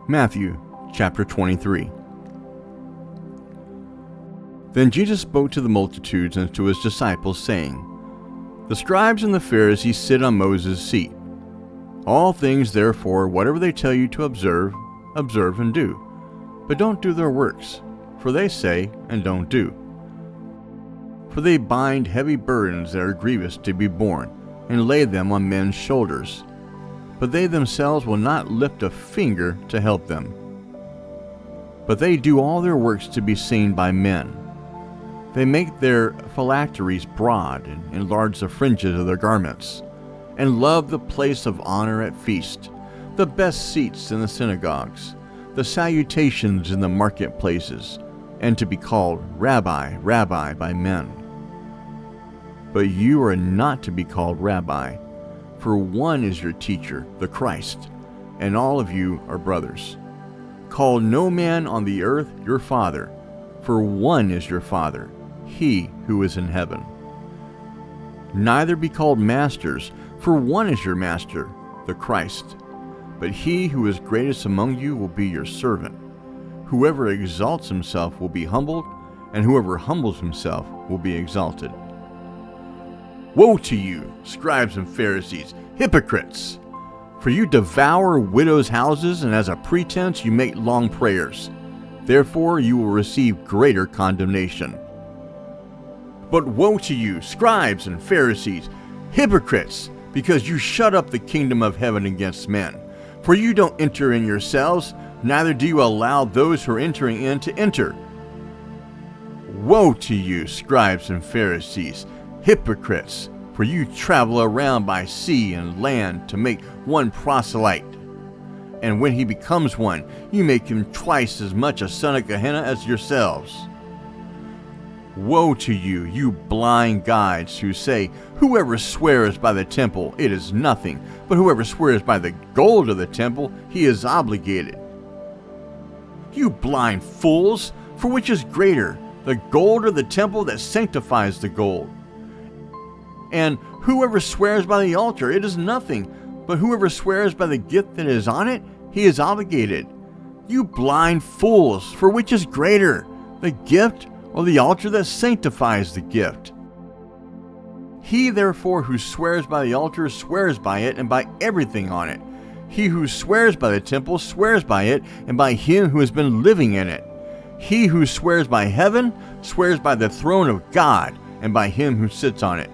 Mathew chapter 23. Then Jesus spoke to the multitudes and to his disciples, saying, The scribes and the Pharisees sit on Moses' seat. All things, therefore, whatever they tell you to observe, observe and do. But don't do their works, for they say and don't do. For they bind heavy burdens that are grievous to be borne, and lay them on men's shoulders. But they themselves will not lift a finger to help them. But they do all their works to be seen by men. They make their phylacteries broad and enlarge the fringes of their garments, and love the place of honor at feast, the best seats in the synagogues, the salutations in the marketplaces, and to be called Rabbi, Rabbi by men. But you are not to be called Rabbi, for one is your teacher, the Christ, and all of you are brothers. Call no man on the earth your father, for one is your Father, he who is in heaven. Neither be called masters, for one is your master, the Christ. But he who is greatest among you will be your servant. Whoever exalts himself will be humbled, and whoever humbles himself will be exalted. Woe to you, scribes and Pharisees, hypocrites! For you devour widows' houses, and as a pretense you make long prayers. Therefore you will receive greater condemnation. But woe to you, scribes and Pharisees, hypocrites, because you shut up the kingdom of heaven against men. For you don't enter in yourselves, neither do you allow those who are entering in to enter. Woe to you, scribes and Pharisees, hypocrites, for you travel around by sea and land to make one proselyte. And when he becomes one, you make him twice as much a son of Gehenna as yourselves. Woe to you, you blind guides who say, Whoever swears by the temple, it is nothing, but whoever swears by the gold of the temple, he is obligated. You blind fools, for which is greater, the gold or the temple that sanctifies the gold? And whoever swears by the altar, it is nothing, but whoever swears by the gift that is on it, he is obligated. You blind fools, for which is greater, the gift or the altar that sanctifies the gift? He therefore who swears by the altar swears by it and by everything on it. He who swears by the temple swears by it and by him who has been living in it. He who swears by heaven swears by the throne of God and by him who sits on it.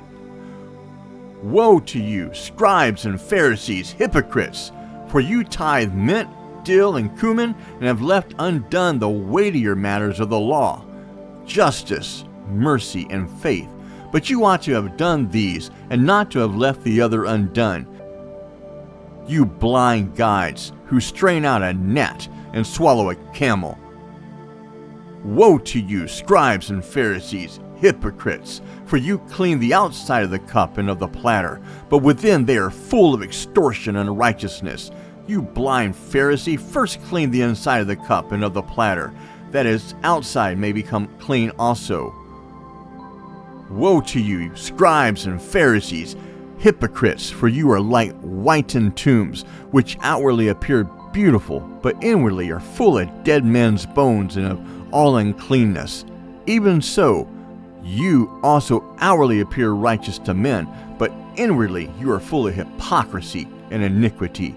Woe to you, scribes and Pharisees, hypocrites! For you tithe mint, dill, and cumin, and have left undone the weightier matters of the law, justice, mercy, and faith. But you ought to have done these, and not to have left the other undone. You blind guides, who strain out a gnat and swallow a camel. Woe to you, scribes and Pharisees, hypocrites! For you clean the outside of the cup and of the platter, but within they are full of extortion and unrighteousness. You blind Pharisee, first clean the inside of the cup and of the platter, that its outside may become clean also. Woe to you, scribes and Pharisees, hypocrites! For you are like whitened tombs, which outwardly appear beautiful, but inwardly are full of dead men's bones and of all uncleanness. Even so, you also outwardly appear righteous to men, but inwardly you are full of hypocrisy and iniquity.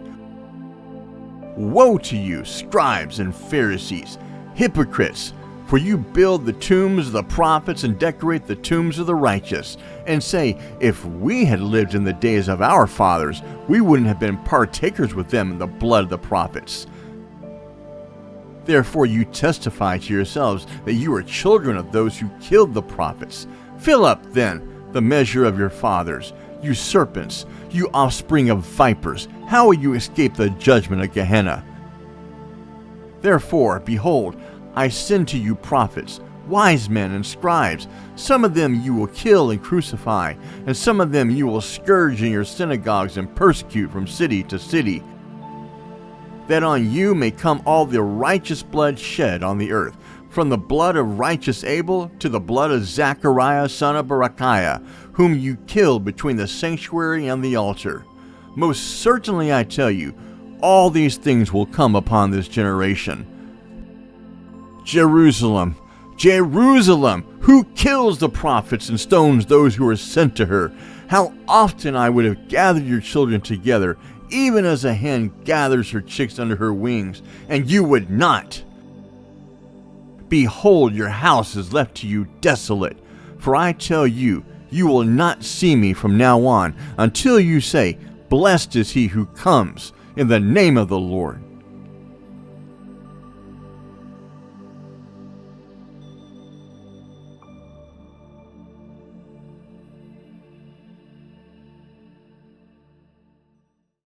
Woe to you, scribes and Pharisees, hypocrites! For you build the tombs of the prophets and decorate the tombs of the righteous, and say, If we had lived in the days of our fathers, we wouldn't have been partakers with them in the blood of the prophets. Therefore you testify to yourselves that you are children of those who killed the prophets. Fill up, then, the measure of your fathers. You serpents, you offspring of vipers, how will you escape the judgment of Gehenna? Therefore, behold, I send to you prophets, wise men and scribes. Some of them you will kill and crucify, and some of them you will scourge in your synagogues and persecute from city to city, that on you may come all the righteous blood shed on the earth, from the blood of righteous Abel to the blood of Zachariah son of Berechiah, whom you killed between the sanctuary and the altar. Most certainly I tell you, all these things will come upon this generation. Jerusalem, Jerusalem, who kills the prophets and stones those who are sent to her? How often I would have gathered your children together, even as a hen gathers her chicks under her wings, and you would not. Behold, your house is left to you desolate. For I tell you, you will not see me from now on, until you say, Blessed is he who comes in the name of the Lord.